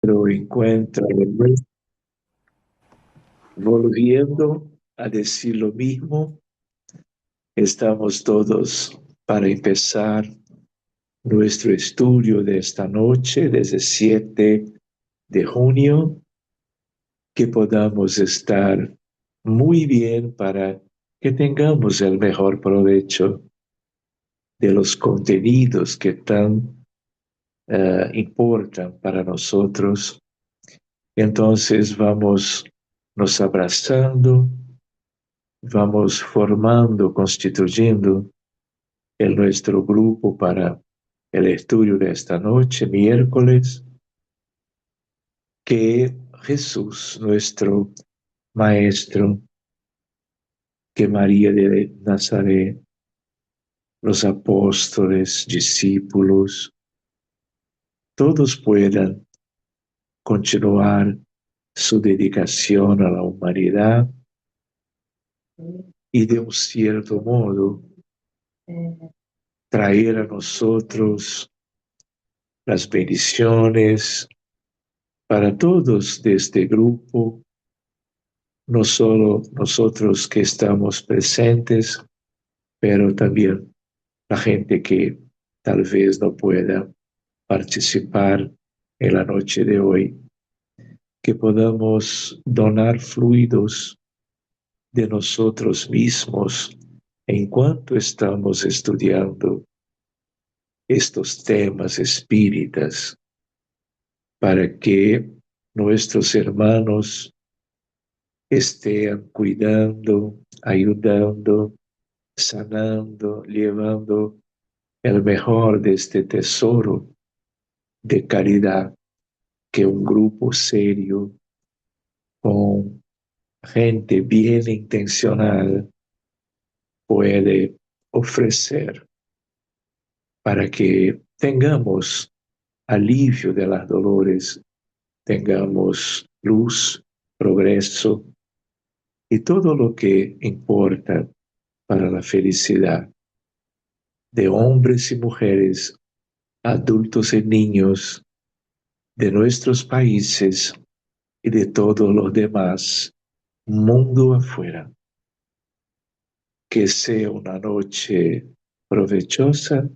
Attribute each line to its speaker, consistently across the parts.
Speaker 1: nuestro encuentro de nuevo, volviendo a decir lo mismo. Estamos todos para empezar nuestro estudio de esta noche, desde 7 de junio, que podamos estar muy bien para que tengamos el mejor provecho de los contenidos que tan importan para nosotros. Entonces vamos nos abrazando, vamos formando, constituyendo el nuestro grupo para el estudio de esta noche, miércoles, que Jesús, nuestro Maestro, que María de Nazaret, los apóstoles, discípulos, todos puedan continuar su dedicación a la humanidad y de un cierto modo traer a nosotros las bendiciones para todos de este grupo, no solo nosotros que estamos presentes, pero también la gente que tal vez no pueda participar en la noche de hoy, que podamos donar fluidos de nosotros mismos en cuanto estamos estudiando estos temas espíritas, para que nuestros hermanos estén cuidando, ayudando, sanando, llevando el mejor de este tesoro de caridad que un grupo serio con gente bien intencional puede ofrecer para que tengamos alivio de las dolores, tengamos luz, progreso y todo lo que importa para la felicidad de hombres y mujeres, adultos y niños de nuestros países y de todos los demás, mundo afuera. Que sea una noche provechosa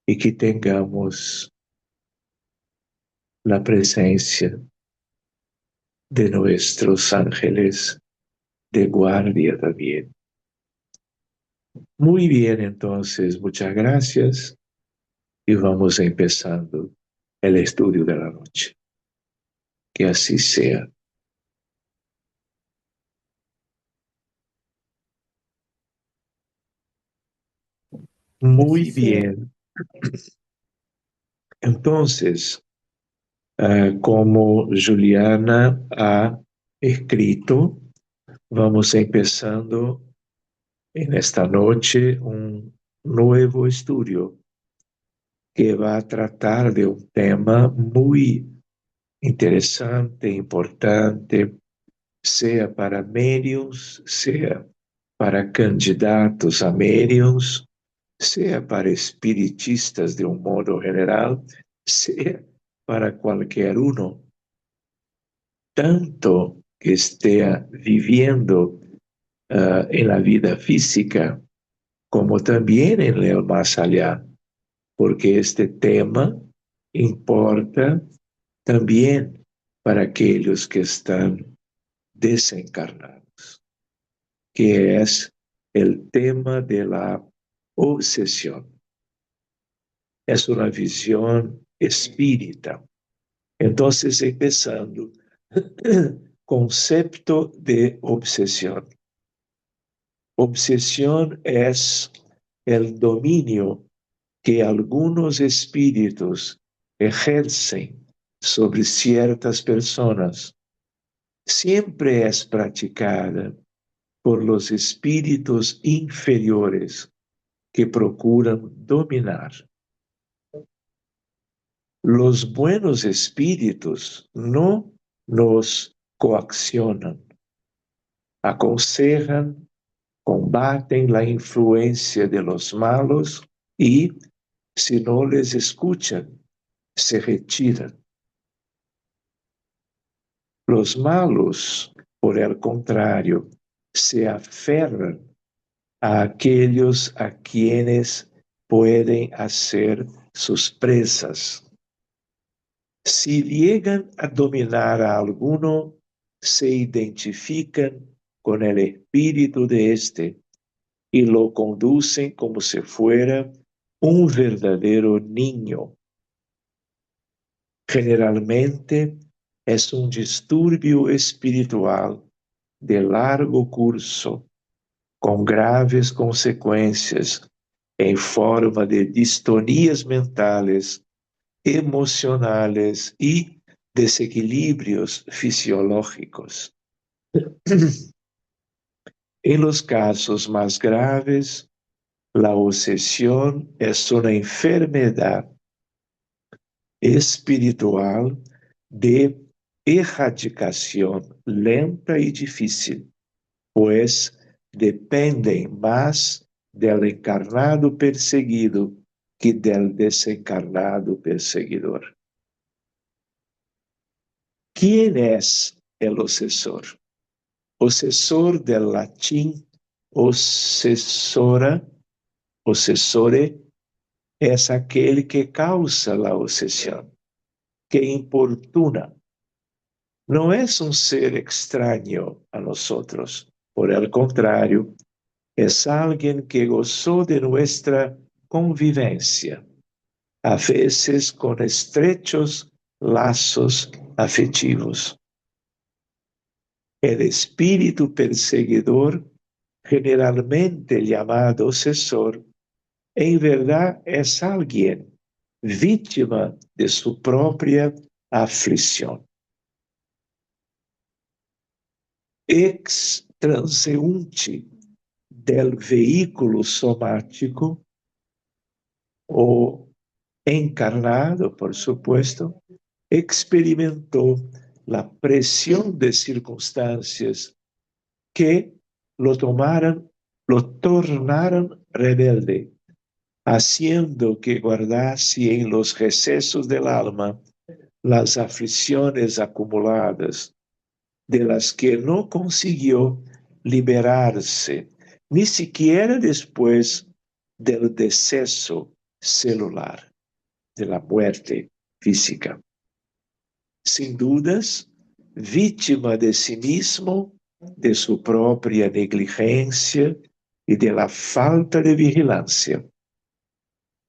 Speaker 1: y que tengamos la presencia de nuestros ángeles de guardia también. Muy bien, entonces, muchas gracias y vamos empezando el estudio de la noche. Que así sea. Muy bien. Entonces, como Juliana ha escrito, vamos empezando en esta noche un nuevo estudio que va a tratar de un tema muy interesante, importante, sea para médiums, sea para candidatos a médiums, sea para espiritistas de un modo general, sea para cualquier uno, tanto que esté viviendo en la vida física, como también en el más allá, porque este tema importa también para aquellos que están desencarnados, que es el tema de la obsesión. Es una visión espírita. Entonces, empezando, concepto de obsesión. Obsesión es el dominio que algunos espíritus ejercen sobre ciertas personas. Siempre es practicada por los espíritus inferiores que procuran dominar. Los buenos espíritus no nos coaccionan, aconsejan, combaten la influencia de los malos y, si no les escuchan, se retiran. Los malos, por el contrario, se aferran a aquellos a quienes pueden hacer sus presas. Si llegan a dominar a alguno, se identifican con el espíritu de éste y lo conducen como si fuera un verdadero niño. Generalmente es un disturbio espiritual de largo curso, con graves consecuencias en forma de distonías mentales, emocionales y desequilibrios fisiológicos. En los casos más graves, la obsesión es una enfermedad espiritual de erradicación lenta y difícil, pues dependen más del encarnado perseguido que del desencarnado perseguidor. ¿Quién es el obsesor? Obsesor del latín obsessora, obsessore, es aquel que causa la obsesión, que importuna. No es un ser extraño a nosotros, por el contrario, es alguien que gozó de nuestra convivencia, a veces con estrechos lazos afectivos. El espíritu perseguidor, generalmente llamado obsesor, en verdad es alguien víctima de su propia aflicción. Ex transeúnte del vehículo somático o encarnado, por supuesto, experimentó la presión de circunstancias que lo tornaron rebelde, haciendo que guardase en los recesos del alma las aflicciones acumuladas, de las que no consiguió liberarse, ni siquiera después del deceso celular, de la muerte física. Sin dudas, víctima de sí mismo, de su propia negligencia y de la falta de vigilancia,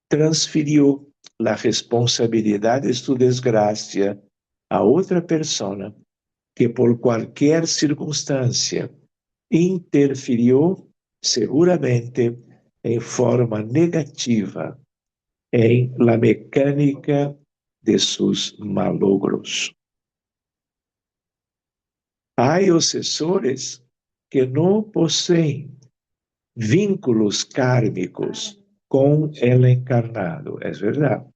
Speaker 1: transfirió la responsabilidad de su desgracia a otra persona que por cualquier circunstancia interfirió seguramente en forma negativa en la mecánica de sus malogros. Hay obsesores que no poseen vínculos kármicos con el encarnado, es verdad,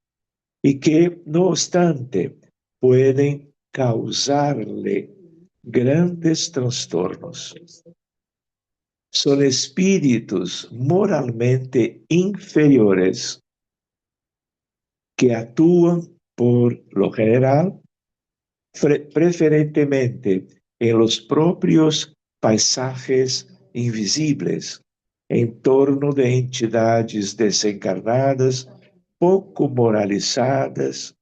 Speaker 1: y que, no obstante, pueden causarle grandes trastornos. Son espíritus moralmente inferiores que actúan por lo general preferentemente en los propios paisajes invisibles, en torno de entidades desencarnadas, poco moralizadas,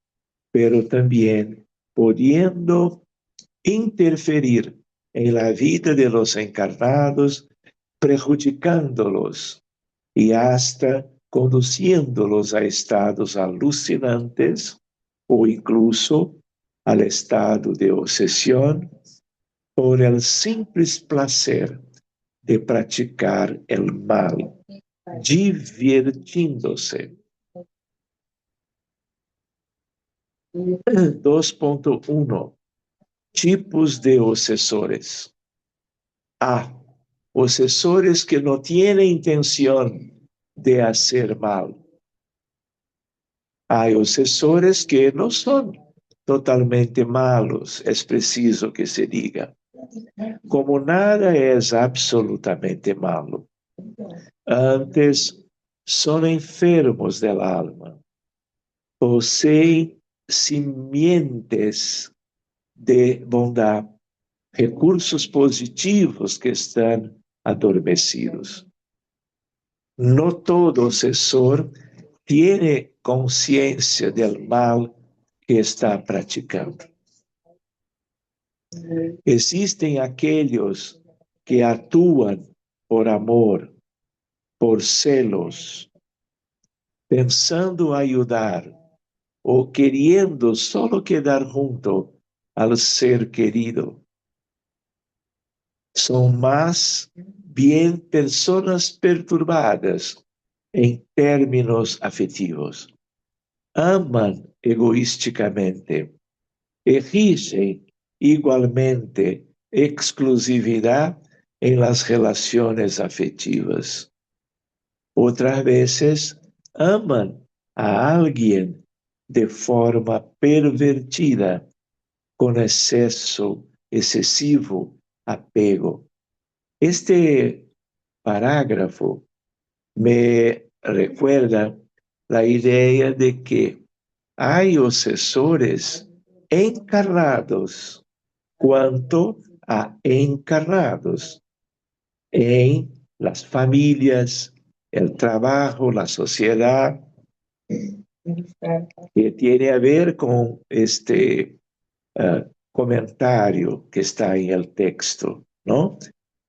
Speaker 1: pero también pudiendo interferir en la vida de los encarnados, perjudicándolos y hasta conduciéndolos a estados alucinantes o incluso al estado de obsesión por el simple placer de practicar el mal, divirtiéndose. 2.1. Tipos de obsesores. A. Obsesores que no tienen intención de hacer mal. Hay obsesores que no son totalmente malos, es preciso que se diga. Como nada es absolutamente malo. Antes, son enfermos del alma. Poseen simientes de bondad, recursos positivos que están adormecidos. No todo obsesor tiene conciencia del mal que está practicando. Existen aquellos que actúan por amor, por celos, pensando ayudar o queriendo solo quedar junto al ser querido. Son más bien personas perturbadas en términos afectivos. Aman egoísticamente, exigen igualmente exclusividad en las relaciones afectivas. Otras veces aman a alguien de forma pervertida, con excesivo apego. Este parágrafo me recuerda la idea de que hay obsesores encarnados cuanto a encarnados en las familias, el trabajo, la sociedad, que tiene a ver con este comentario que está en el texto, ¿no?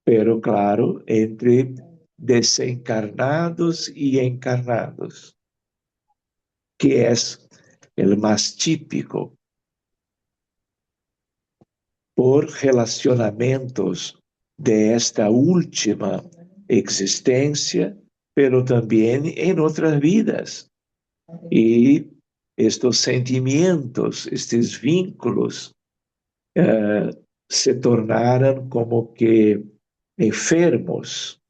Speaker 1: Pero claro, entre desencarnados y encarnados, que es el más típico, por relacionamientos de esta última existencia, pero también en otras vidas. Y estos sentimientos, estos vínculos, se tornaran como que enfermos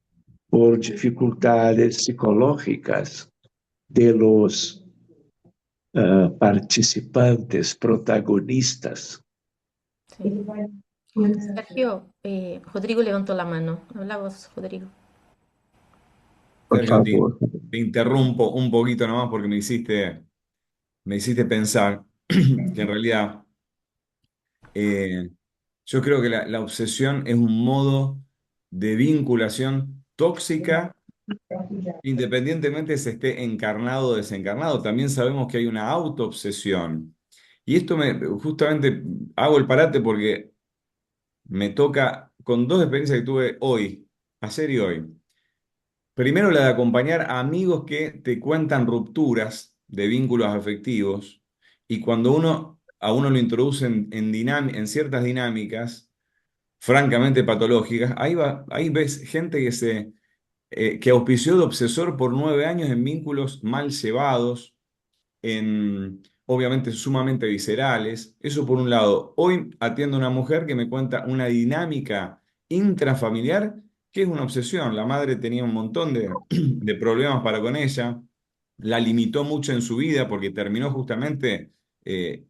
Speaker 1: por dificultades psicológicas de los participantes, protagonistas.
Speaker 2: Sí. Sergio, Rodrigo levantó la mano. Habla vos, Rodrigo.
Speaker 1: Por
Speaker 3: Sergio,
Speaker 1: favor.
Speaker 3: te interrumpo un poquito nomás porque me hiciste pensar que en realidad eh, yo creo que la obsesión es un modo de vinculación tóxica, independientemente se esté encarnado o desencarnado. También sabemos que hay una autoobsesión. Y esto justamente hago el parate porque me toca con dos experiencias que tuve hoy, ayer y hoy. Primero, la de acompañar a amigos que te cuentan rupturas de vínculos afectivos y cuando a uno lo introducen en ciertas dinámicas francamente patológicas, ahí ves gente que auspició de obsesor por 9 años en vínculos mal llevados, obviamente sumamente viscerales. Eso por un lado. Hoy atiendo a una mujer que me cuenta una dinámica intrafamiliar que es una obsesión. La madre tenía un montón de problemas para con ella, la limitó mucho en su vida porque terminó justamente eh,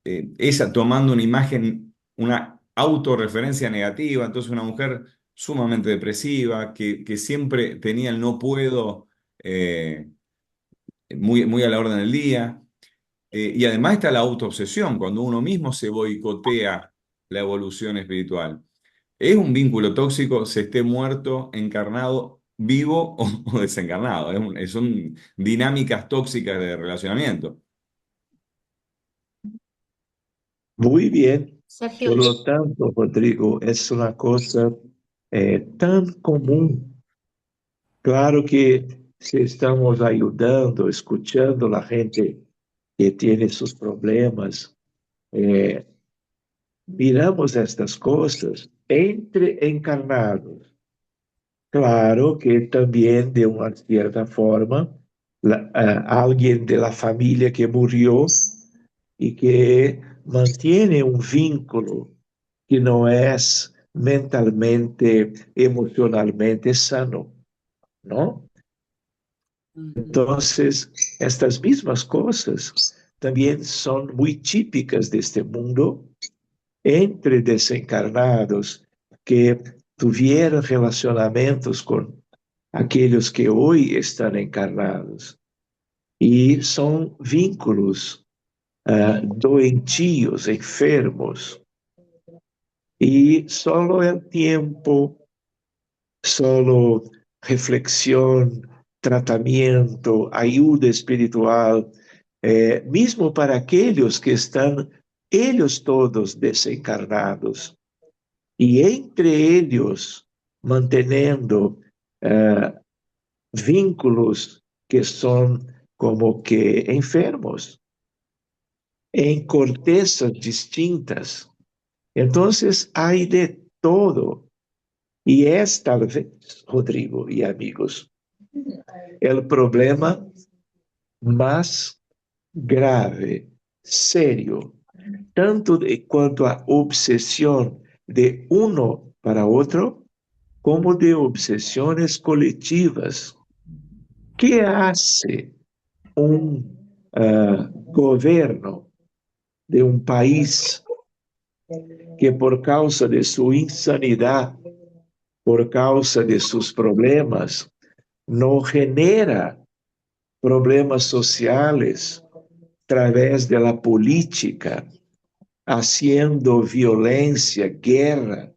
Speaker 3: ella tomando una imagen, una autorreferencia negativa, entonces una mujer sumamente depresiva, que siempre tenía el no puedo muy a la orden del día. Y además está la autoobsesión, cuando uno mismo se boicotea la evolución espiritual. Es un vínculo tóxico, se esté muerto, encarnado, vivo o desencarnado. Son dinámicas tóxicas de relacionamiento.
Speaker 1: Muy bien.
Speaker 2: Sergio,
Speaker 1: Por lo tanto, Rodrigo, es una cosa tan común. Claro que si estamos ayudando, escuchando a la gente que tiene sus problemas, eh, miramos estas cosas entre encarnados. Claro que también de una cierta forma, alguien de la familia que murió y que mantiene un vínculo que no es mentalmente, emocionalmente sano, ¿no? Entonces, estas mismas cosas también son muy típicas de este mundo entre desencarnados que tuvieron relacionamentos con aquellos que hoy están encarnados. Y son vínculos doentios, enfermos. Y solo el tiempo, solo reflexión, tratamiento, ayuda espiritual, mismo para aquellos que están ellos todos desencarnados, y entre ellos manteniendo vínculos que son como que enfermos, en cortezas distintas. Entonces hay de todo. Y es tal vez, Rodrigo y amigos, el problema más grave, serio, tanto de cuanto a obsesión de uno para otro, como de obsesiones colectivas. ¿Qué hace un gobierno de un país que por causa de su insanidad, por causa de sus problemas, no genera problemas sociales a través de la política, haciendo violencia, guerra,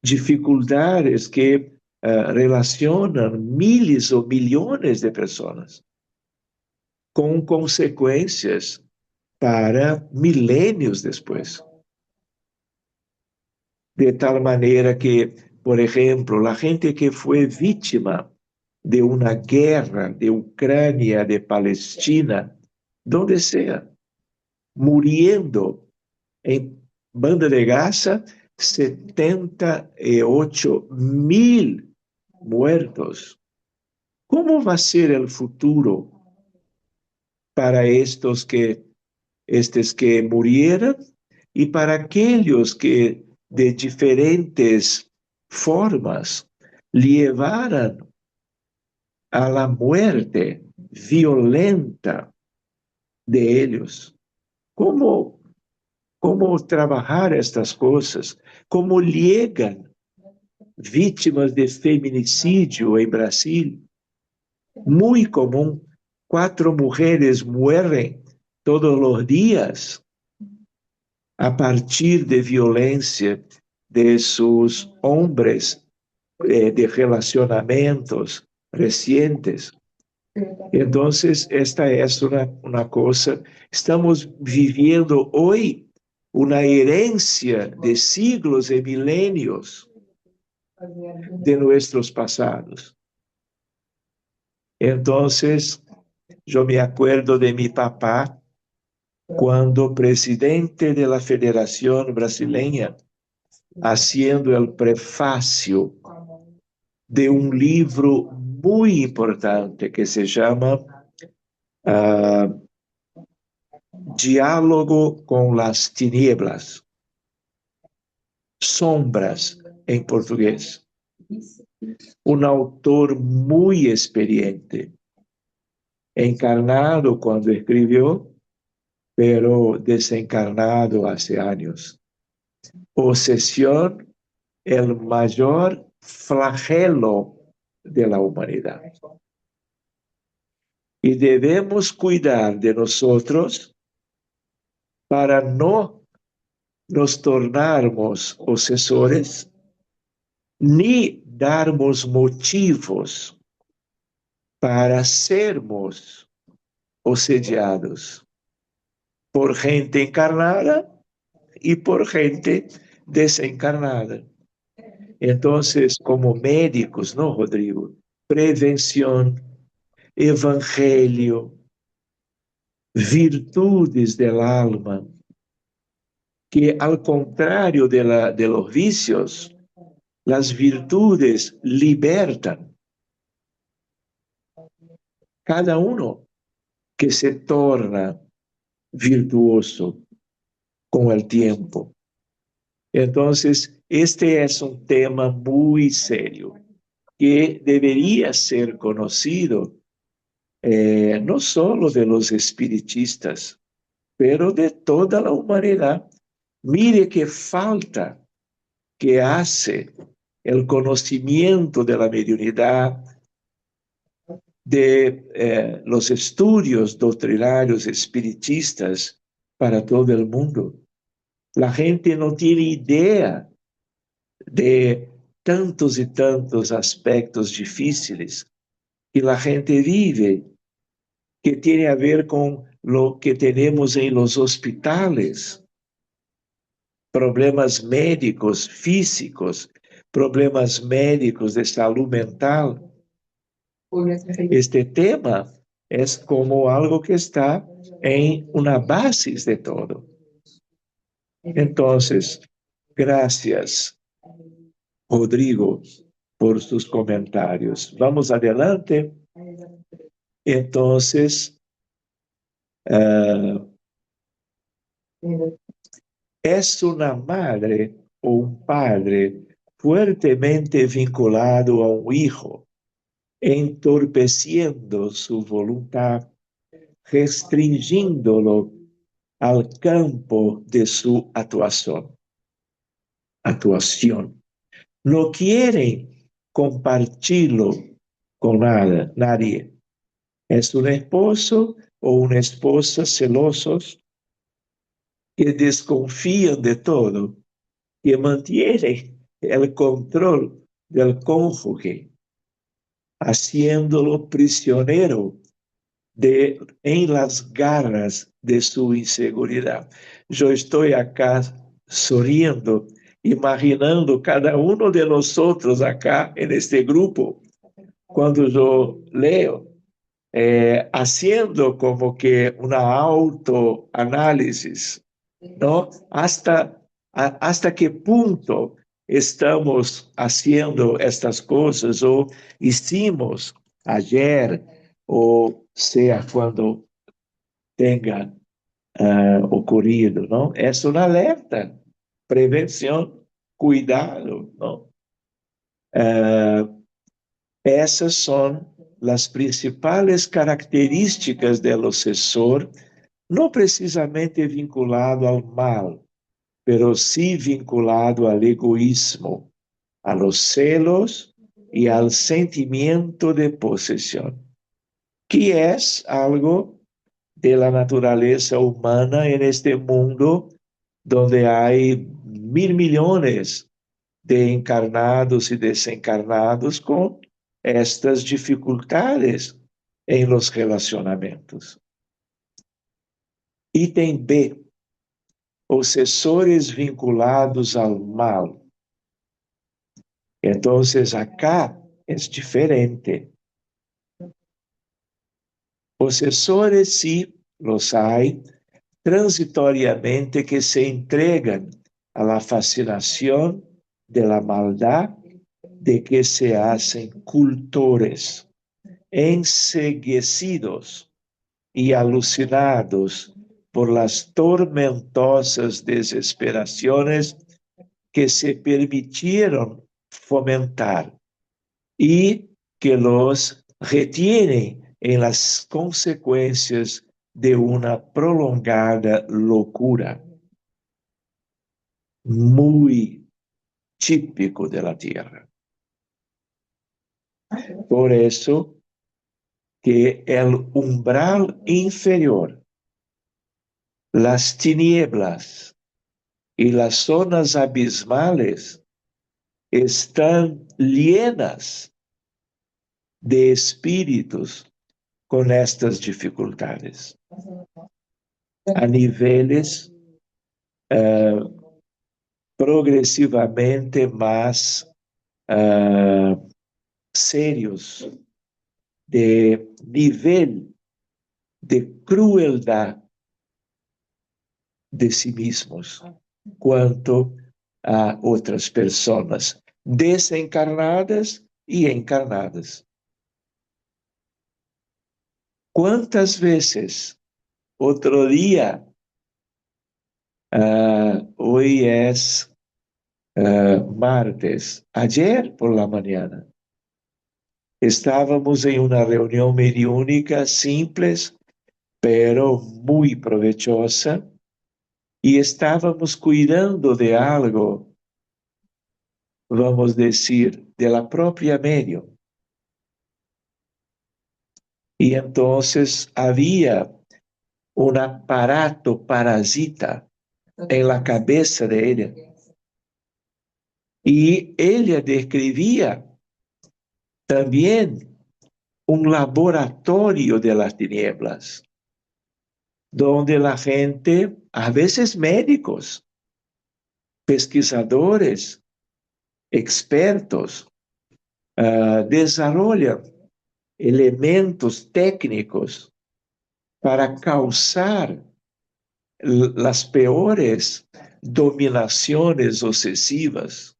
Speaker 1: dificuldades que relacionan miles o millones de personas, com consequências para milênios depois. De tal maneira que, por exemplo, a gente que foi vítima de uma guerra de Ucrânia, de Palestina, donde sea, muriendo em Banda de Gaza, 78.000 muertos. Como vai ser o futuro para estes que murieron e para aqueles que de diferentes formas levaram a la muerte violenta de ellos? Como trabalhar estas coisas? Como llegan vítimas de feminicídio em Brasil? Muito comum. 4 mulheres morrem todos os dias a partir de violência de seus homens, de relacionamentos recientes. Então, esta é uma coisa. Estamos vivendo hoje uma herência de siglos e milênios de nossos passados. Então, eu me acuerdo de mi papá quando presidente de la Federación Brasileña, haciendo el prefacio de un libro muy importante que se llama Diálogo con las Tinieblas, Sombras en portugués. Un autor muy experiente, encarnado cuando escribió, pero desencarnado hace años. Obsesión, el mayor flagelo de la humanidad. Y debemos cuidar de nosotros para no nos tornarmos obsesores ni darmos motivos para sermos obsediados por gente encarnada y por gente desencarnada. Entonces, como médicos, ¿no, Rodrigo? Prevención, evangelio, virtudes del alma, que al contrario de los vicios, las virtudes libertan. Cada uno que se torna virtuoso con el tiempo. Entonces, este es un tema muy serio que debería ser conocido no solo de los espiritistas, pero de toda la humanidad. Mire qué falta que hace el conocimiento de la mediunidad, de los estudios doctrinarios espiritistas para todo el mundo. La gente no tiene idea de tantos y tantos aspectos difíciles que la gente vive, que tiene a ver con lo que tenemos en los hospitales, problemas médicos, físicos, problemas médicos de salud mental. Este tema es como algo que está en una base de todo. Entonces, gracias, Rodrigo, por sus comentarios. Vamos adelante. Entonces, es una madre o un padre fuertemente vinculado a un hijo, entorpeciendo su voluntad, restringiéndolo al campo de su actuación. No quieren compartirlo con nadie. Es un esposo o una esposa celosos que desconfían de todo, que mantienen el control del cónyuge, haciéndolo prisionero en las garras de su inseguridad. Yo estoy acá sonriendo, imaginando cada uno de nosotros acá en este grupo, cuando yo leo, haciendo como que una autoanálisis, ¿no? Hasta qué punto estamos haciendo estas cosas o hicimos ayer o sea cuando tenga ocurrido, ¿no? Es una alerta, prevención, cuidado, ¿no? Essas son las principales características del obsesor, no precisamente vinculado al mal, pero sí vinculado al egoísmo, a los celos y al sentimiento de posesión, que es algo de la naturaleza humana en este mundo donde hay 1.000 millones de encarnados y desencarnados con estas dificultades en los relacionamientos. Item B, obsessores vinculados ao mal. Entonces, acá es diferente. Obsessores sí los hay transitoriamente que se entregan a la fascinación de la maldad, de que se hacen cultores, enceguecidos y alucinados por las tormentosas desesperaciones que se permitieron fomentar y que los retienen en las consecuencias de una prolongada locura, muy típico de la Tierra. Por eso que el umbral inferior, las tinieblas y las zonas abismales están llenas de espíritus con estas dificultades, a niveles progresivamente más serios, de nivel de crueldad de sí mismos, quanto a outras pessoas desencarnadas e encarnadas. ¿Cuántas veces otro día, hoy es martes, ayer por la mañana, estábamos en una reunión mediúnica simples, pero muy provechosa, y estábamos cuidando de algo, vamos decir, de la propia medium. Y entonces había un aparato parasita en la cabeza de ella. Y ella describía también un laboratorio de las tinieblas, donde la gente, a veces médicos, pesquisadores, expertos, desarrollan elementos técnicos para causar las peores dominaciones obsesivas.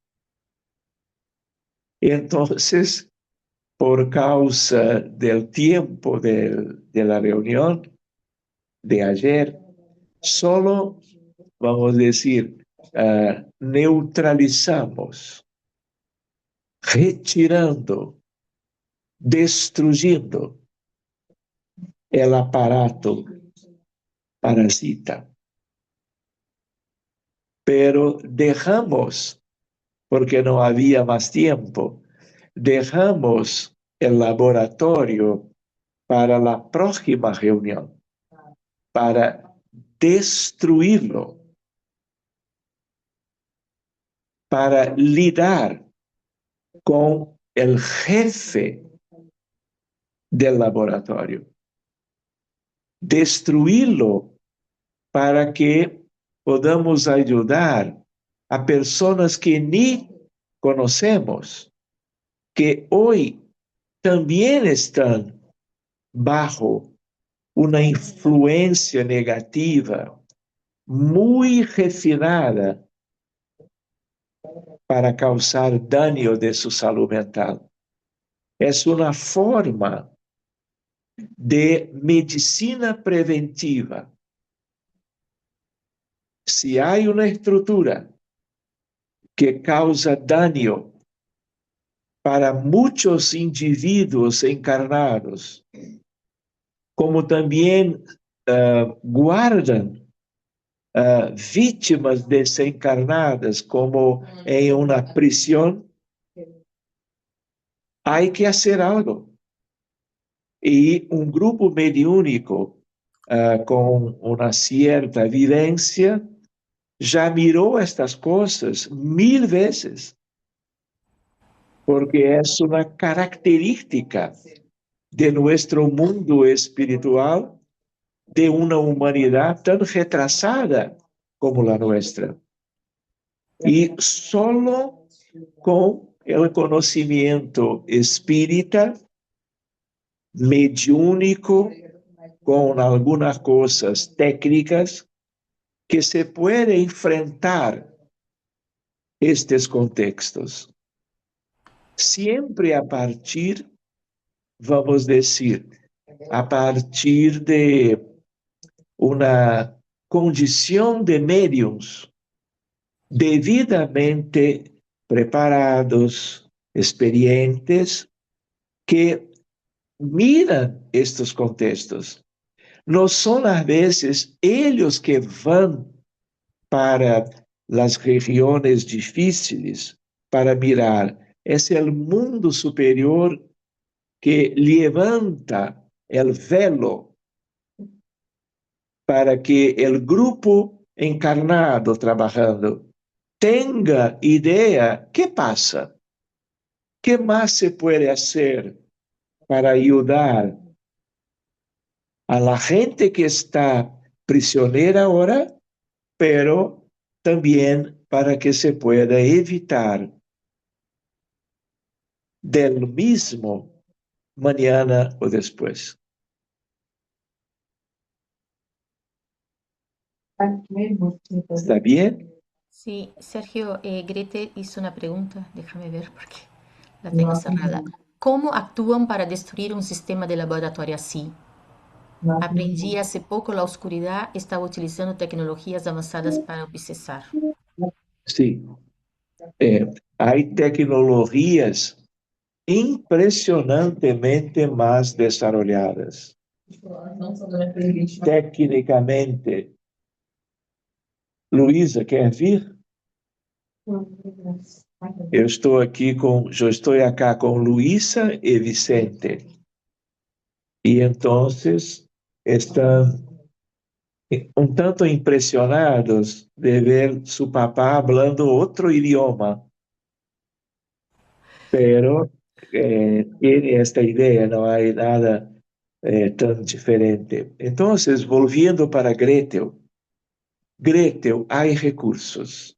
Speaker 1: Entonces, por causa del tiempo de la reunión de ayer, solo, vamos a decir, neutralizamos, retirando, destruyendo el aparato parasita. Pero dejamos, porque no había más tiempo, dejamos el laboratorio para la próxima reunión, para destruirlo, para lidar con el jefe del laboratorio, destruirlo para que podamos ayudar a personas que ni conocemos, que hoy también están bajo una influencia negativa muy refinada para causar daño de su salud mental. Es una forma de medicina preventiva. Si hay una estructura que causa daño para muchos individuos encarnados, como también guardan vítimas desencarnadas como en una prisión, hay que hacer algo. Y un grupo mediúnico con una cierta vivencia ya miró estas cosas 1000 veces, porque es una característica de nuestro mundo espiritual, de una humanidad tan retrasada como la nuestra. Y solo con el conocimiento espírita, mediúnico, con algunas cosas técnicas, que se puede enfrentar estos contextos. Siempre a partir, vamos a decir, a partir de una condición de médiums debidamente preparados, experientes, que miran estos contextos. No son a veces ellos que van para las regiones difíciles para mirar. Es el mundo superior que levanta el velo para que el grupo encarnado trabajando tenga idea qué pasa, qué más se puede hacer para ayudar a la gente que está prisionera ahora, pero también para que se pueda evitar del mismo mañana o después. ¿Está bien?
Speaker 2: Sí, Sergio, Grete hizo una pregunta, déjame ver porque la tengo cerrada. ¿Cómo actúan para destruir un sistema de laboratorio así? Aprendí hace poco la oscuridad estaba utilizando tecnologías avanzadas para obsesar.
Speaker 1: Sí. Hay tecnologías impresionantemente más desarrolladas. Técnicamente. Luísa, quer vir? Eu estou acá com Luísa e Vicente. Y entonces están un tanto impresionados de ver su papá hablando otro idioma, pero tiene esta idea, no hay nada tan diferente. Entonces, volviendo para Gretel, Gretel, hay recursos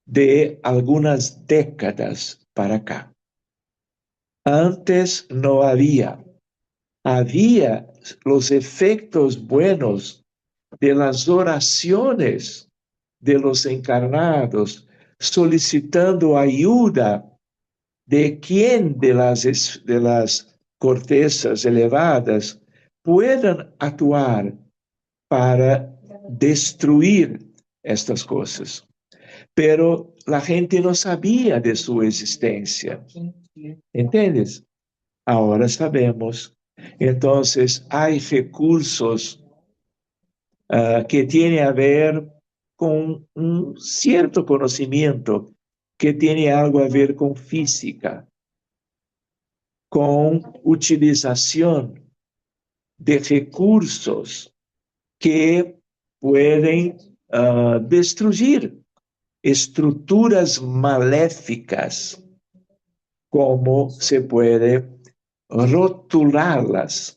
Speaker 1: de algunas décadas para acá. Antes no había. Había los efectos buenos de las oraciones de los encarnados, solicitando ayuda de quien de las cortezas elevadas puedan actuar para destruir estas cosas. Pero la gente no sabía de su existencia. ¿Entiendes? Ahora sabemos. Entonces, hay recursos que tienen a ver con un cierto conocimiento que tiene algo a ver con física, con utilización de recursos que pueden destruir estructuras maléficas, como se puede rotularlas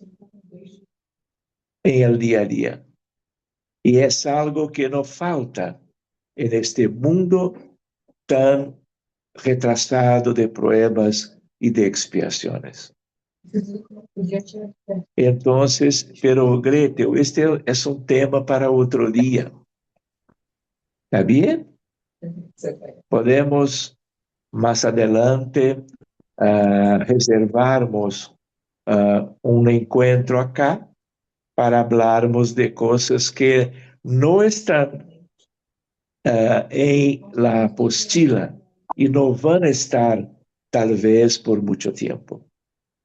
Speaker 1: en el día a día. Y es algo que no falta en este mundo tan retrasado de pruebas y de expiaciones. Entonces, pero Gretel, este es un tema para otro día. ¿Está bien? Podemos más adelante reservarmos un encuentro acá para hablarmos de cosas que no están en la apostila y no van a estar tal vez por mucho tiempo.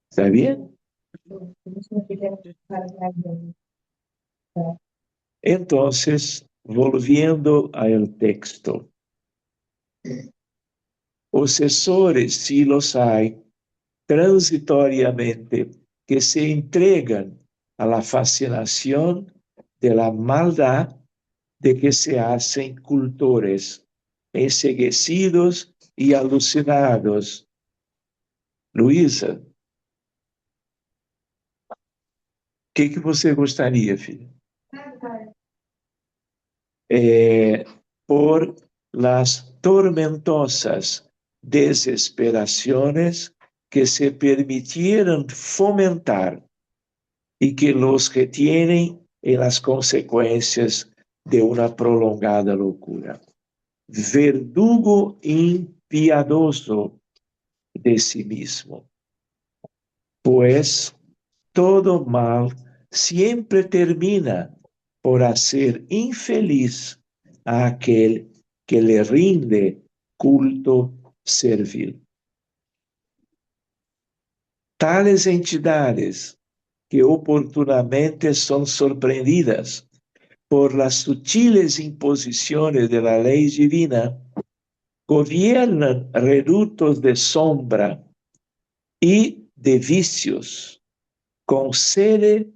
Speaker 1: ¿Está bien? Entonces, volviendo al texto, obsesores, sí los hay, transitoriamente, que se entregan a la fascinación de la maldad, de que se hacen cultores, enceguecidos y alucinados. Luísa, o que você gostaria, filha? Por las tormentosas desesperaciones que se permitieron fomentar y que los retienen en las consecuencias de una prolongada locura. Verdugo impiadoso de sí mismo, pues todo mal siempre termina por hacer infeliz a aquel que le rinde culto servil. Tales entidades que oportunamente son sorprendidas por las sutiles imposiciones de la ley divina, gobiernan reductos de sombra y de vicios, con sede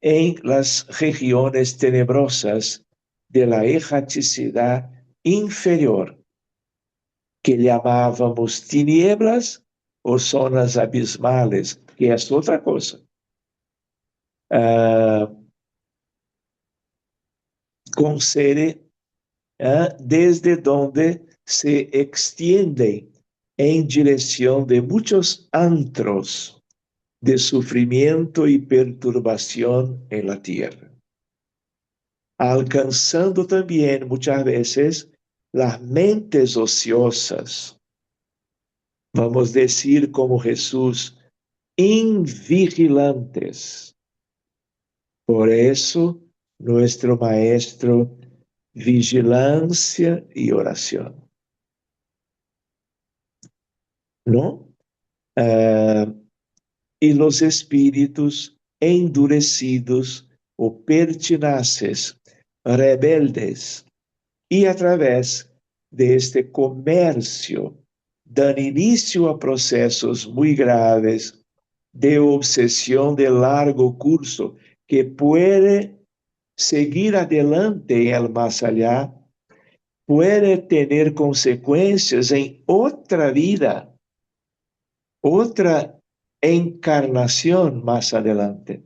Speaker 1: en las regiones tenebrosas de la erraticidad inferior, que llamábamos tinieblas o zonas abismales, que es otra cosa. Con sede desde donde se extiende en dirección de muchos antros de sufrimiento y perturbación en la tierra, alcanzando también muchas veces las mentes ociosas, vamos a decir como Jesús, invigilantes. Por eso, nuestro maestro, vigilancia y oración. ¿No? Y los espíritus endurecidos o pertinaces, rebeldes, y a través de este comercio dan inicio a procesos muy graves de obsesión de largo curso que puede seguir adelante en el más allá, puede tener consecuencias en otra vida, otra encarnación más adelante.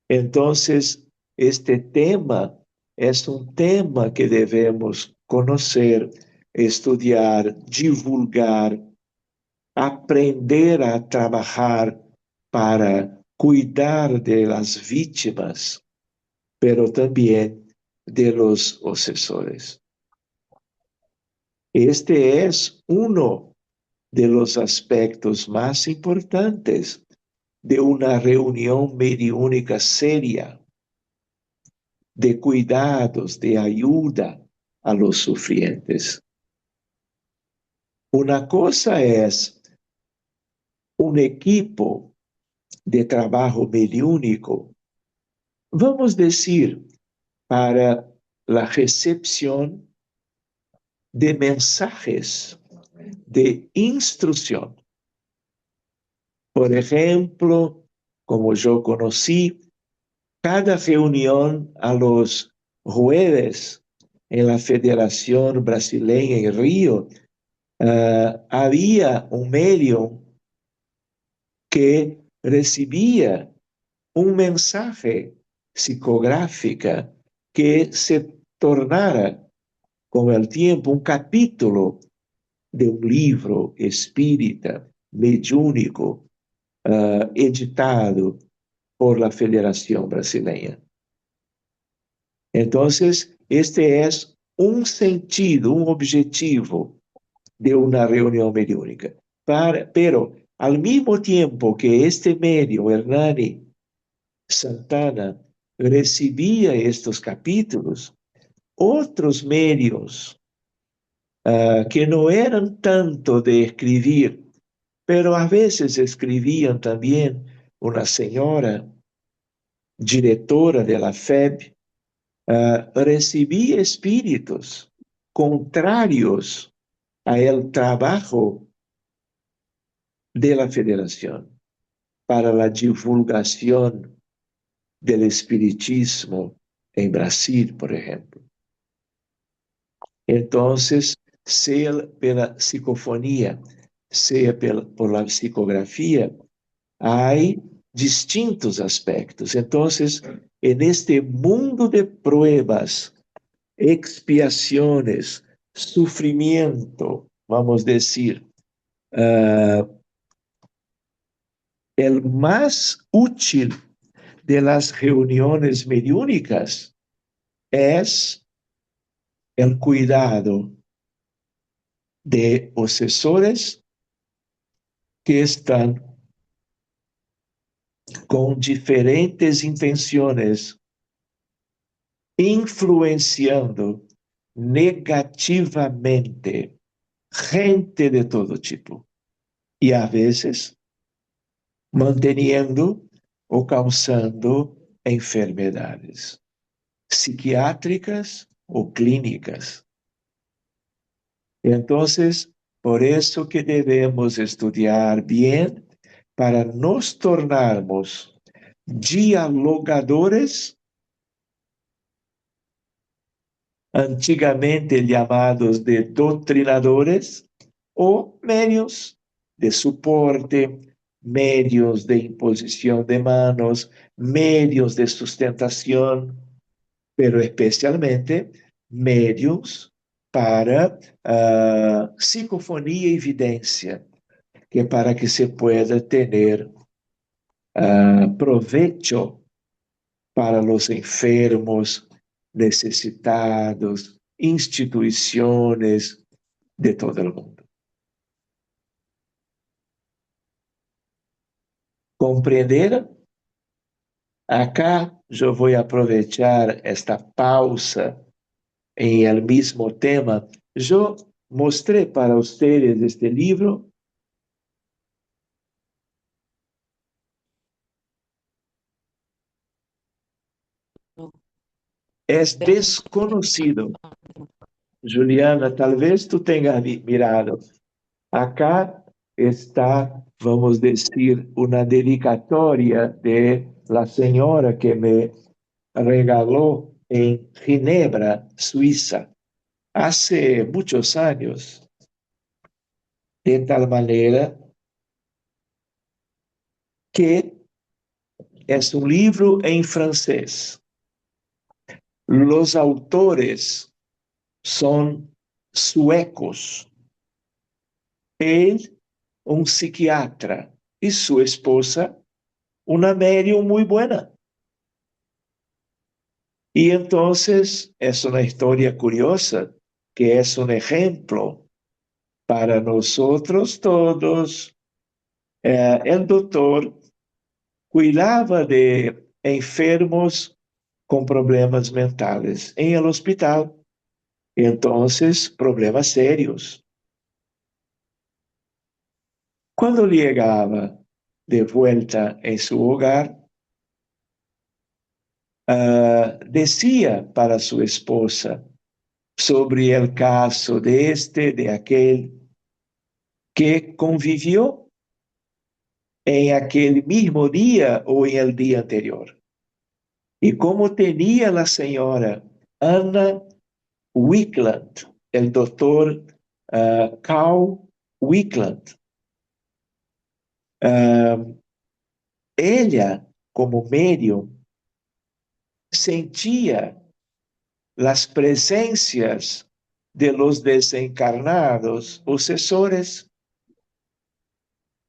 Speaker 1: Entonces, este tema es un tema que debemos conocer, estudiar, divulgar, aprender a trabajar para cuidar de las víctimas, pero también de los obsesores. Este es uno de los aspectos más importantes de una reunión mediúnica seria, de cuidados, de ayuda a los sufrientes. Una cosa es un equipo de trabajo mediúnico, vamos a decir, para la recepción de mensajes de instrucción. Por ejemplo, como yo conocí, cada reunión a los jueves en la Federación Brasileña en Río, había un medio que recibía un mensaje psicográfico que se tornara con el tiempo un capítulo de un libro espírita, mediúnico, editado por la Federación Brasileña. Entonces, este es un sentido, un objetivo de una reunión mediúnica. Pero al mismo tiempo que este medio, Hernani Santana, recibía estos capítulos, otros medios que no eran tanto de escribir, pero a veces escribían también una señora, directora de la FEB, recibía espíritus contrarios a el trabajo de la Federación para la divulgación del espiritismo en Brasil, por ejemplo. Entonces, sea pela psicofonía, sea por la psicografía, hay distintos aspectos. Entonces, en este mundo de pruebas, expiaciones, sufrimiento, vamos a decir, el más útil de las reuniones mediúnicas es el cuidado de obsesores que están con diferentes intenciones influenciando negativamente gente de todo tipo y a veces manteniendo o causando enfermedades psiquiátricas o clínicas. Entonces, por eso que debemos estudiar bien para nos tornarmos dialogadores, antigamente llamados de doutrinadores, o medios de soporte, medios de imposición de manos, medios de sustentación, pero especialmente medios para psicofonía y evidencia, que para que se pueda tener provecho para los enfermos, necesitados, instituciones de todo el mundo. ¿Comprender? Acá yo voy a aprovechar esta pausa en el mismo tema. Yo mostré para ustedes este libro. Es desconocido. Juliana, tal vez tú tengas mirado. Acá está, vamos decir, una dedicatoria de la señora que me regaló en Ginebra, Suiza, hace muchos años, de tal manera que es un libro en francés. Los autores son suecos. Él, un psiquiatra, y su esposa, una médium muy buena. Y entonces es una historia curiosa, que es un ejemplo para nosotros todos. El doctor cuidaba de enfermos con problemas mentales en el hospital. Entonces, problemas serios. Cuando llegaba de vuelta en su hogar, decía para su esposa sobre el caso de este, de aquel, que convivió en aquel mismo día o en el día anterior. Y como tenía la señora Anna Wickland, el doctor Carl Wickland, ella como medio sentía las presencias de los desencarnados sucesores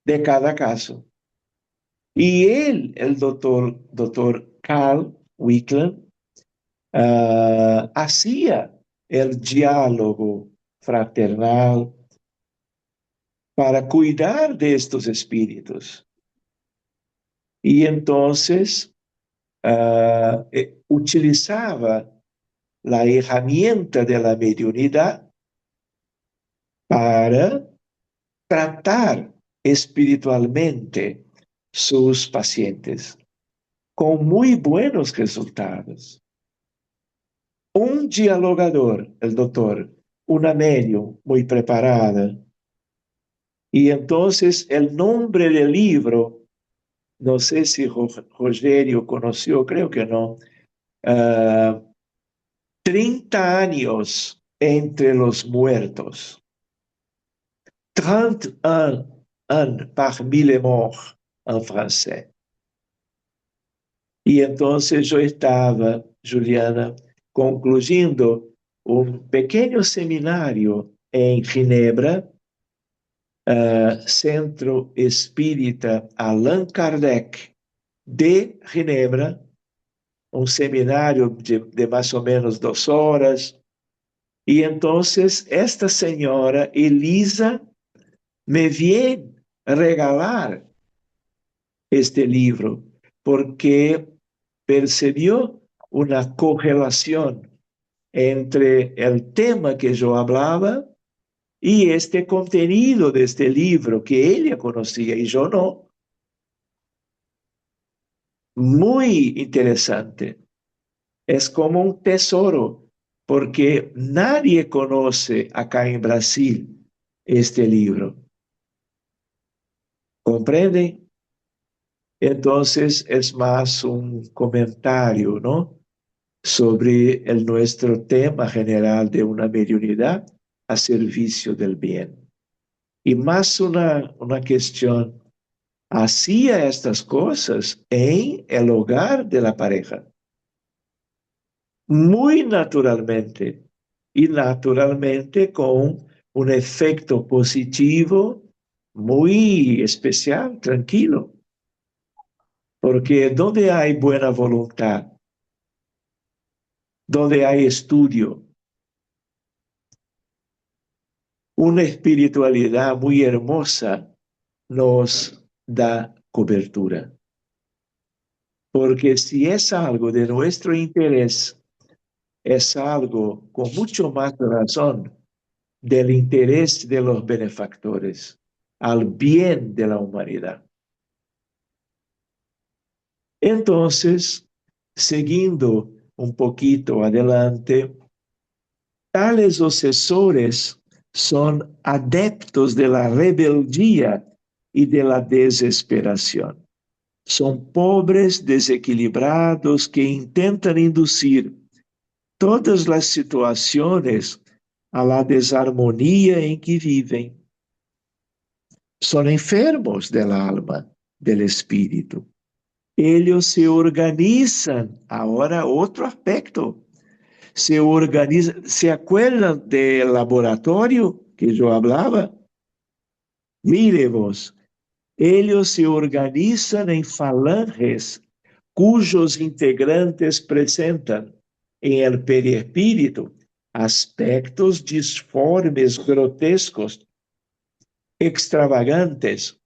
Speaker 1: de cada caso. Y él, el doctor Carl Wickland, hacía el diálogo fraternal para cuidar de estos espíritus. Y entonces utilizaba la herramienta de la mediunidad para tratar espiritualmente sus pacientes con muy buenos resultados. Un dialogador, el doctor, una medium muy preparada. Y entonces el nombre del libro, no sé si Rogerio conoció, creo que no, 30 años entre los muertos. 31 ans parmi les morts en francés. Y entonces yo estaba, Juliana, concluyendo un pequeño seminario en Ginebra, Centro Espírita Allan Kardec de Ginebra, un seminario de más o menos 2 horas. Y entonces esta señora Elisa me viene a regalar este libro porque percibió una correlación entre el tema que yo hablaba y este contenido de este libro que ella conocía y yo no. Muy interesante. Es como un tesoro, porque nadie conoce acá en Brasil este libro. ¿Comprenden? Entonces es más un comentario, ¿no? Sobre nuestro tema general de una mediunidad a servicio del bien. Y más una cuestión, hacía estas cosas en el hogar de la pareja, muy naturalmente, y naturalmente con un efecto positivo muy especial, tranquilo, porque donde hay buena voluntad, donde hay estudio, una espiritualidad muy hermosa nos da cobertura. Porque si es algo de nuestro interés, es algo con mucho más razón del interés de los benefactores, al bien de la humanidad. Entonces, siguiendo un poquito adelante, tales sucesores son adeptos de la rebeldía y de la desesperación. Son pobres desequilibrados que intentan inducir todas las situaciones a la desarmonía en que viven. Son enfermos del alma, del espíritu. Ellos se organizan, ahora otro aspecto, se organizan, ¿se acuerdan del laboratorio que yo hablaba? Mire vos, ellos se organizan en falanges cujos integrantes presentan en el perispíritu aspectos disformes, grotescos, extravagantes,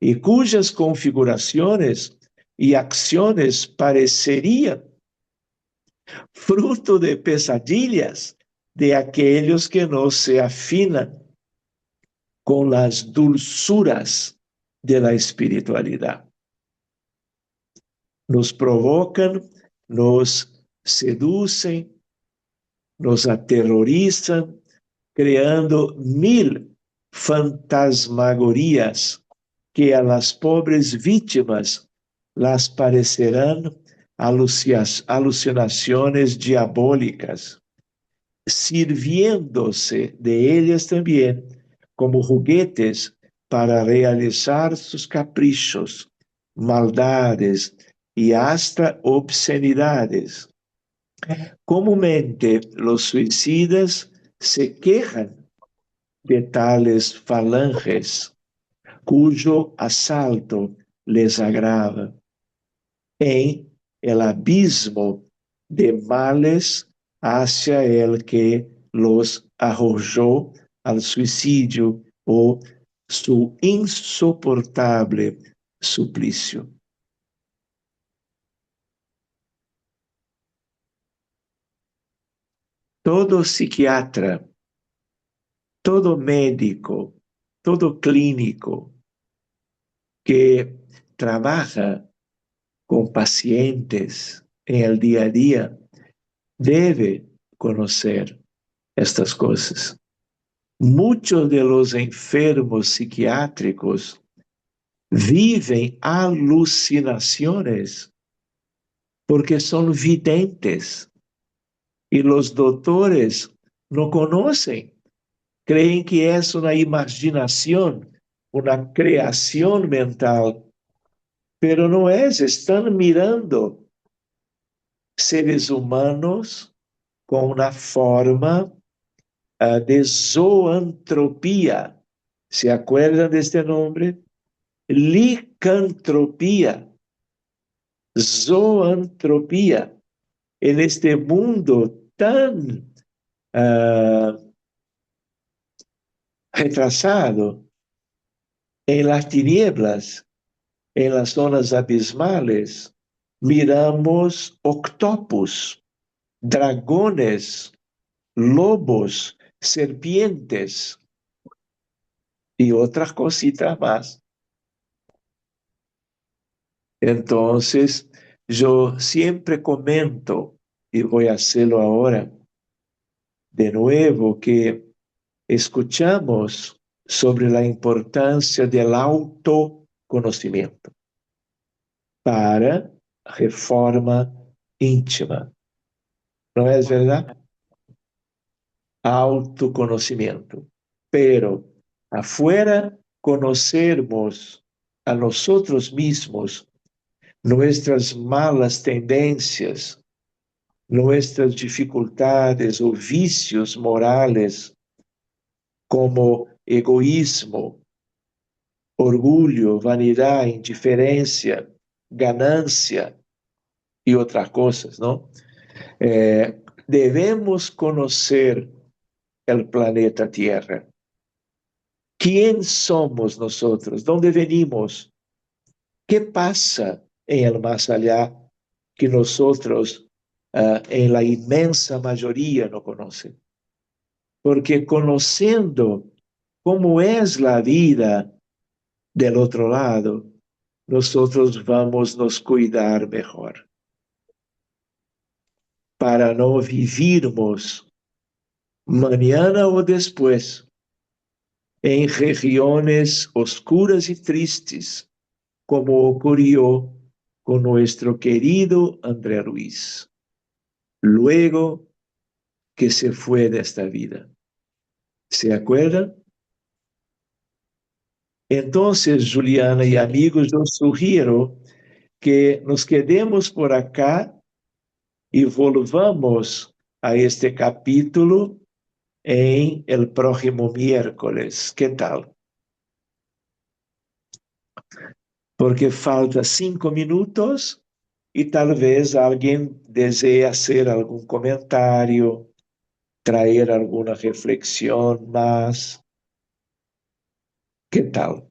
Speaker 1: y cuyas configuraciones y acciones parecerían fruto de pesadillas de aquellos que no se afinan con las dulzuras de la espiritualidad. Nos provocan, nos seducen, nos aterrorizan, creando mil fantasmagorias que a las pobres víctimas las parecerán alucinaciones diabólicas, sirviéndose de ellas también como juguetes para realizar sus caprichos, maldades y hasta obscenidades. Comúnmente los suicidas se quejan de tales falanges, cuyo asalto les agrava. En el abismo de males hacia el que los arrojó al suicidio o su insoportable suplicio. Todo psiquiatra, todo médico, todo clínico que trabaja con pacientes en el día a día debe conocer estas cosas. Muchos de los enfermos psiquiátricos viven alucinaciones porque son videntes y los doctores no conocen, creen que es una imaginación, una creación mental, pero no es, están mirando seres humanos con una forma de zoantropía. ¿Se acuerdan de este nombre? Licantropía, zoantropía. En este mundo tan retrasado, en las tinieblas, en las zonas abismales, miramos octopus, dragones, lobos, serpientes y otras cositas más. Entonces, yo siempre comento, y voy a hacerlo ahora de nuevo, que escuchamos sobre la importancia del autoconocimiento para reforma íntima. ¿No es verdad? Autoconocimiento. Pero afuera conocemos a nosotros mismos, nuestras malas tendencias, nuestras dificultades o vicios morales, como egoísmo, orgulho, vanidad, indiferencia, ganancia y otras cosas, ¿no? Debemos conocer el planeta Tierra. ¿Quién somos nosotros? ¿Dónde venimos? ¿Qué pasa en el más allá que nosotros en la inmensa mayoría no conocen? Porque conociendo cómo es la vida del otro lado, nosotros vamos a nos cuidar mejor para no vivirmos mañana o después en regiones oscuras y tristes, como ocurrió con nuestro querido André Ruiz, luego que se fue de esta vida. ¿Se acuerdan? Entonces, Juliana y amigos, yo sugiero que nos quedemos por acá y volvamos a este capítulo en el próximo miércoles. ¿Qué tal? Porque falta 5 minutos y tal vez alguien desee hacer algún comentario, traer alguna reflexión más. ¿Qué tal?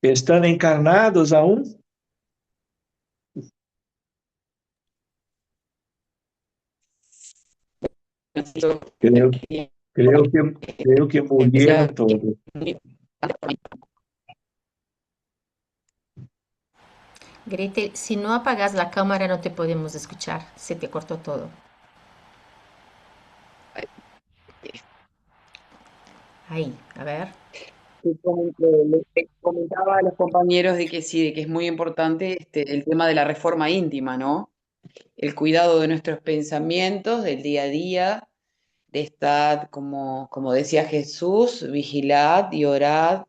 Speaker 1: ¿Están encarnados aún? Creo, creo que murieron todos.
Speaker 2: Gretel, si no apagas la cámara no te podemos escuchar, se te cortó todo. Ahí, a ver.
Speaker 4: Les comentaba a los compañeros de que sí, de que es muy importante el tema de la reforma íntima, ¿no? El cuidado de nuestros pensamientos, del día a día, de estar, como decía Jesús, vigilad y orad.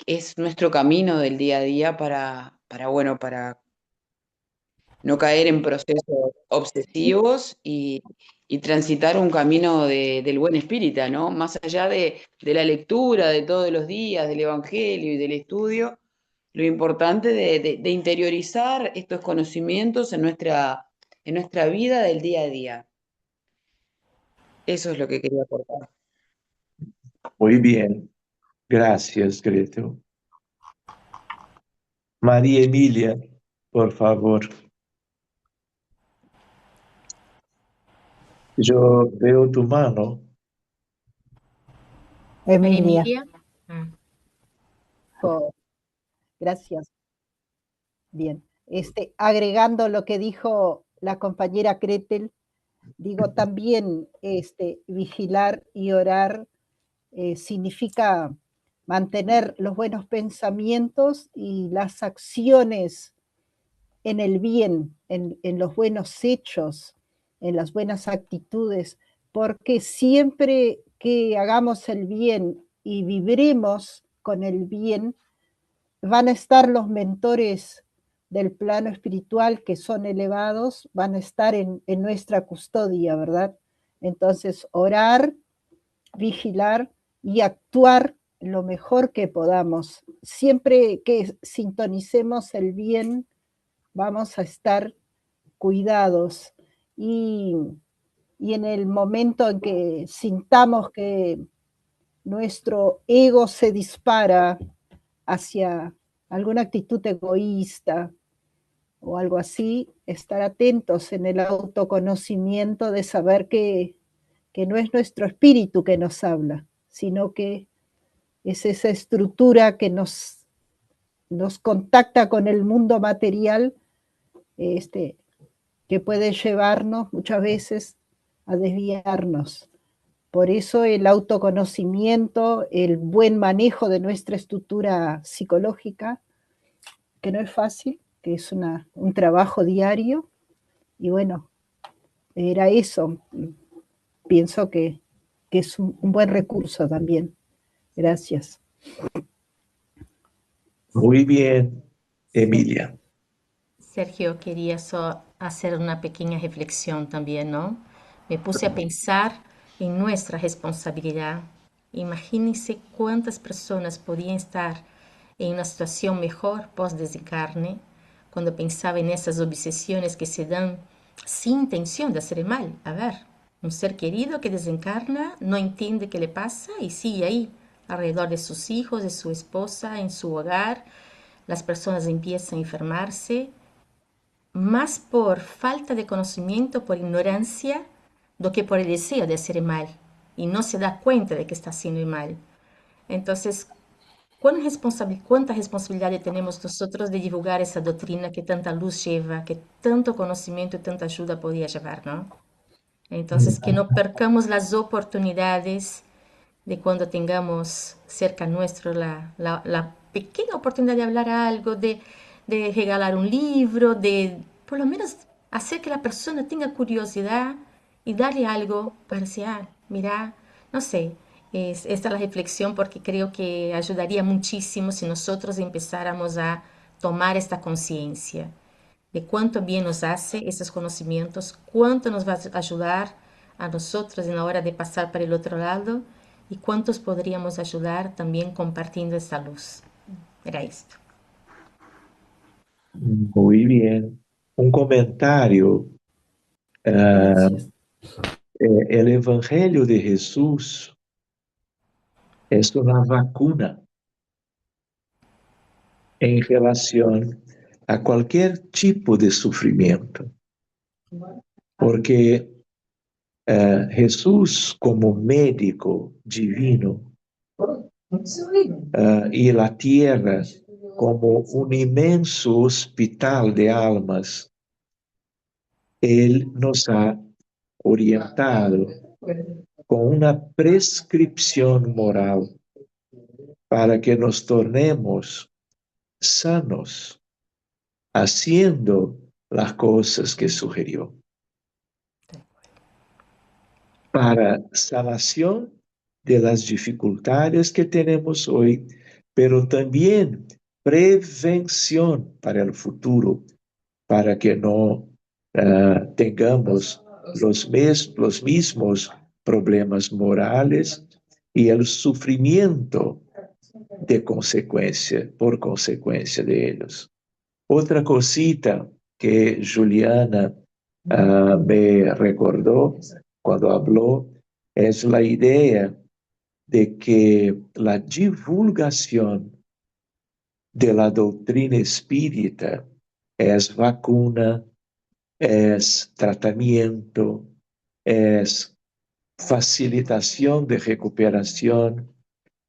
Speaker 4: Es nuestro camino del día a día bueno, para no caer en procesos obsesivos y transitar un camino del buen espíritu, ¿no? Más allá de la lectura de todos los días, del Evangelio y del estudio, lo importante de interiorizar estos conocimientos en nuestra vida del día a día. Eso es lo que quería aportar.
Speaker 1: Muy bien. Gracias, Gretel. María Emilia, por favor. Yo veo tu mano.
Speaker 5: Emilia,
Speaker 2: Emilia. Ah,
Speaker 5: oh, gracias. Bien. Agregando lo que dijo la compañera Gretel, digo también vigilar y orar significa mantener los buenos pensamientos y las acciones en el bien, en los buenos hechos, en las buenas actitudes, porque siempre que hagamos el bien y viviremos con el bien, van a estar los mentores del plano espiritual que son elevados, van a estar en nuestra custodia, ¿verdad? Entonces, orar, vigilar y actuar lo mejor que podamos. Siempre que sintonicemos el bien, vamos a estar cuidados y, y en el momento en que sintamos que nuestro ego se dispara hacia alguna actitud egoísta o algo así, estar atentos en el autoconocimiento de saber que no es nuestro espíritu que nos habla, sino que es esa estructura que nos contacta con el mundo material, que puede llevarnos muchas veces a desviarnos. Por eso el autoconocimiento, el buen manejo de nuestra estructura psicológica, que no es fácil, que es un trabajo diario, y bueno, era eso. Pienso que es un buen recurso también. Gracias.
Speaker 1: Muy bien, Emilia.
Speaker 2: Sergio, quería hacer una pequeña reflexión también, ¿no? Me puse a pensar en nuestra responsabilidad. Imagínense cuántas personas podían estar en una situación mejor post-desencarne cuando pensaba en esas obsesiones que se dan sin intención de hacer el mal. A ver, un ser querido que desencarna no entiende qué le pasa y sigue ahí, alrededor de sus hijos, de su esposa, en su hogar. Las personas empiezan a enfermarse más por falta de conocimiento, por ignorancia, do que por el deseo de hacer el mal. Y no se da cuenta de que está haciendo el mal. Entonces, ¿Cuánta responsabilidad tenemos nosotros de divulgar esa doctrina que tanta luz lleva, que tanto conocimiento y tanta ayuda podía llevar, ¿no? Entonces, que no percamos las oportunidades de cuando tengamos cerca nuestro la pequeña oportunidad de hablar algo, de regalar un libro, de por lo menos hacer que la persona tenga curiosidad y darle algo para decir, mira, no sé, esta es la reflexión porque creo que ayudaría muchísimo si nosotros empezáramos a tomar esta conciencia de cuánto bien nos hace esos conocimientos, cuánto nos va a ayudar a nosotros en la hora de pasar para el otro lado y cuántos podríamos ayudar también compartiendo esa luz. Era esto.
Speaker 1: Muy bien. Un comentario.
Speaker 5: Gracias.
Speaker 1: El Evangelio de Jesús es una vacuna en relación a cualquier tipo de sufrimiento, porque Jesús como médico divino y la tierra como un inmenso hospital de almas, Él nos ha orientado con una prescripción moral para que nos tornemos sanos haciendo las cosas que sugirió. Para sanación de las dificultades que tenemos hoy, pero también prevención para el futuro, para que no tengamos los mismos problemas morales y el sufrimiento por consecuencia de ellos. Otra cosita que Juliana me recordó cuando habló es la idea de que la divulgación de la doctrina espírita es vacuna, es tratamiento, es facilitación de recuperación,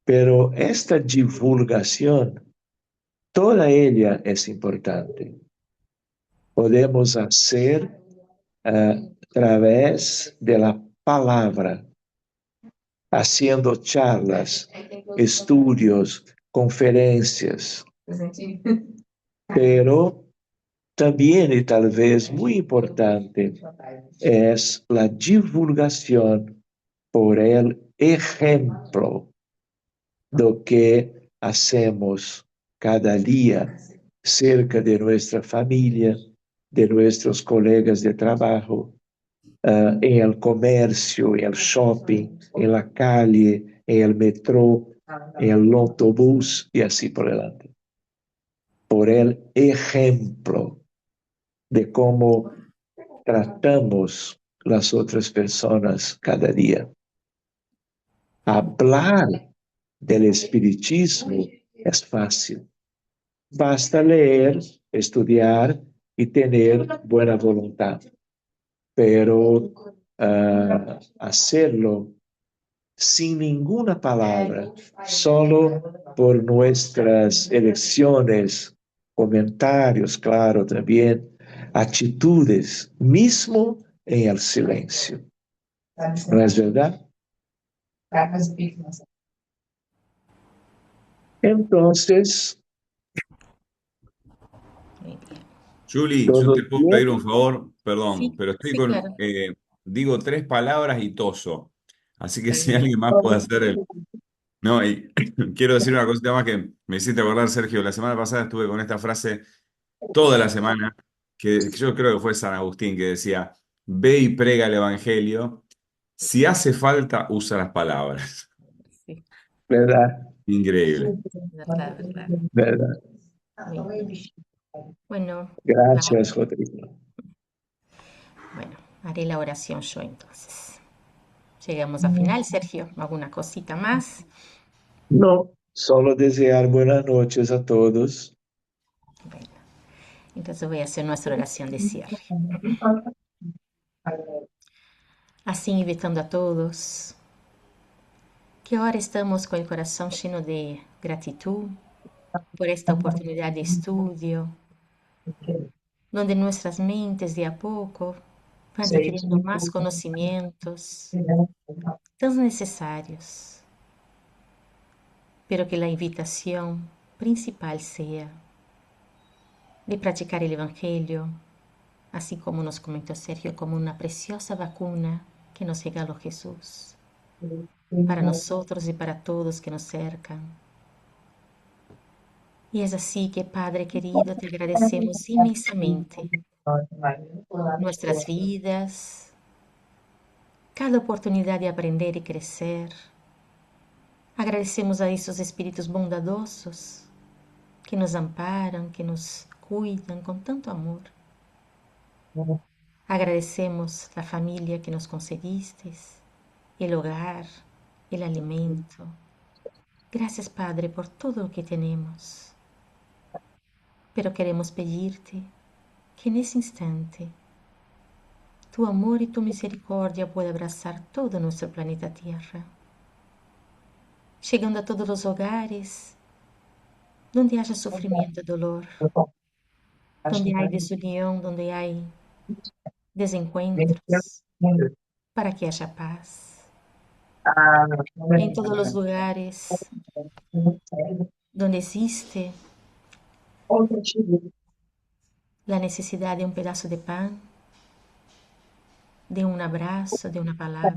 Speaker 1: pero esta divulgación, toda ella es importante. Podemos hacer a través de la palabra, haciendo charlas, estudios, conferencias, pero también y tal vez muy importante es la divulgación por el ejemplo do que hacemos cada día cerca de nuestra familia, de nuestros colegas de trabajo, en el comercio, en el shopping, en la calle, en el metro, en el autobús y así por delante. Por el ejemplo de cómo tratamos las otras personas cada día. Hablar del espiritismo es fácil. Basta leer, estudiar y tener buena voluntad. Pero hacerlo sin ninguna palabra, solo por nuestras elecciones, comentarios, claro, también, actitudes, mismo en el silencio. ¿No es verdad? Entonces,
Speaker 2: Muy bien.
Speaker 3: Julie, yo te
Speaker 1: todo
Speaker 3: puedo pedir
Speaker 1: bien.
Speaker 3: un favor, perdón,
Speaker 2: Sí,
Speaker 3: pero estoy
Speaker 2: sí,
Speaker 3: con,
Speaker 2: claro.
Speaker 3: digo 3 palabras y toso. Así que si
Speaker 2: Muy bien.
Speaker 3: alguien más puede hacer el... No, y quiero decir una cosita más que me hiciste acordar, Sergio. La semana pasada estuve con esta frase toda la semana, que yo creo que fue San Agustín, que decía, ve y prega el Evangelio. Si hace falta, usa las palabras.
Speaker 2: Sí,
Speaker 1: ¿Verdad?
Speaker 3: Increíble.
Speaker 2: verdad, verdad.
Speaker 1: ¿Verdad?
Speaker 2: Muy bien. Bueno,
Speaker 1: Gracias, Rodrigo.
Speaker 2: bueno, haré la oración yo entonces. Llegamos al final, Sergio. ¿Alguna cosita más?
Speaker 1: No, solo desear buenas noches a todos.
Speaker 2: Bueno, entonces voy a hacer nuestra oración de cierre. Así invitando a todos que ahora estamos con el corazón lleno de gratitud por esta oportunidad de estudio, donde nuestras mentes de a poco van adquiriendo más conocimientos tan necesarios, pero que la invitación principal sea de practicar el Evangelio, así como nos comentó Sergio, como una preciosa vacuna que nos regaló Jesús, para nosotros y para todos que nos cercan. Y es así que, Padre querido, te agradecemos inmensamente nuestras vidas, cada oportunidad de aprender y crecer. Agradecemos a esos espíritus bondadosos que nos amparan, que nos cuidan con tanto amor. Agradecemos la familia que nos concediste, el hogar, el alimento. Gracias, Padre, por todo lo que tenemos. Pero queremos pedirte que en ese instante tu amor y tu misericordia pueda abrazar todo nuestro planeta Tierra, llegando a todos los hogares donde haya sufrimiento y dolor, donde hay desunión, donde hay desencuentros, para que haya paz. En todos los lugares donde existe la necesidad de un pedazo de pan, de un abrazo, de una palabra.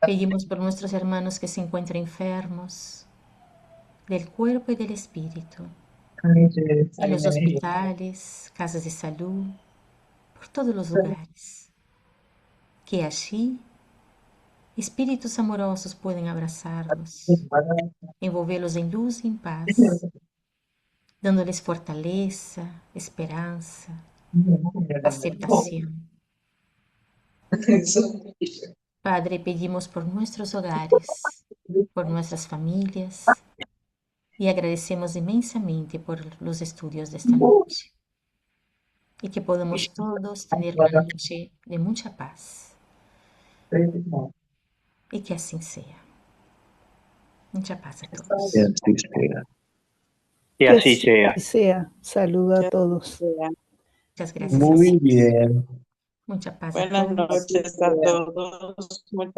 Speaker 2: Pedimos por nuestros hermanos que se encuentran enfermos, del cuerpo y del espíritu, en los hospitales, casas de salud, por todos los lugares, que allí espíritus amorosos pueden abrazarlos, envolverlos en luz y en paz, dándoles fortaleza, esperanza, aceptación. Padre, pedimos por nuestros hogares, por nuestras familias, y agradecemos inmensamente por los estudios de esta noche, y que podamos todos tener una noche de mucha paz, y que así sea. Mucha paz a todos.
Speaker 1: Y así sea.
Speaker 6: Que así sea.
Speaker 5: sea. Saludo a todos.
Speaker 2: Muchas gracias.
Speaker 1: Muy bien.
Speaker 2: Mucha paz a
Speaker 4: Buenas
Speaker 2: todos.
Speaker 4: noches a todos. Muchas